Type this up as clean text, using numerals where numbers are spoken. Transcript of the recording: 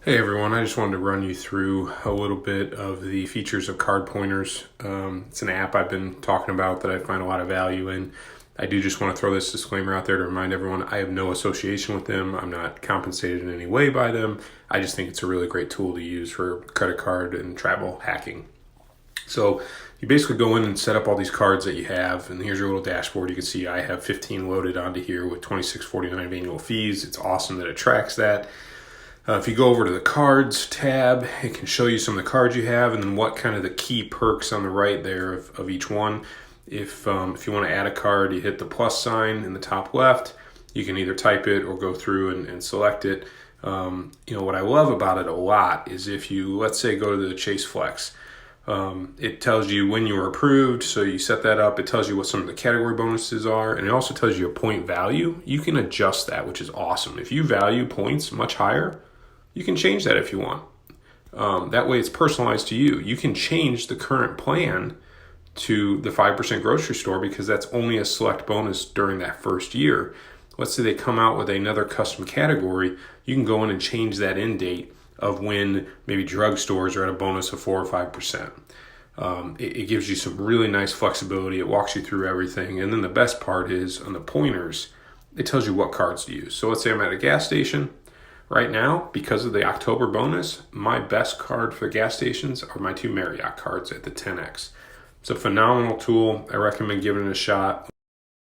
Hey everyone, I just wanted to run you through a little bit of the features of CardPointers. It's an app I've been talking about that I find a lot of value in. I do just want to throw this disclaimer out there to remind everyone I have no association with them. I'm not compensated in any way by them. I just think it's a really great tool to use for credit card and travel hacking. So you basically go in and set up all these cards that you have, and here's your little dashboard. You can see I have 15 loaded onto here with $26.49 of annual fees. It's awesome that it tracks that. If you go over to the cards tab, it can show you some of the cards you have and then what kind of the key perks on the right there of each one. If you want to add a card, you hit the plus sign in the top left. You can either type it or go through and select it. What I love about it a lot is if you, let's say, go to the Chase Flex. It tells you when you were approved, so you set that up. It tells you what some of the category bonuses are, and it also tells you a point value. You can adjust that, which is awesome. If you value points much higher, you can change that if you want. That way it's personalized to you. You can change the current plan to the 5% grocery store because that's only a select bonus during that first year. Let's say they come out with another custom category, you can go in and change that end date of when maybe drugstores are at a bonus of 4 or 5%. It gives you some really nice flexibility. It walks you through everything. And then the best part is on the pointers, it tells you what cards to use. So let's say I'm at a gas station. Right now, because of the October bonus, my best card for gas stations are my two Marriott cards at the 10X. It's a phenomenal tool. I recommend giving it a shot.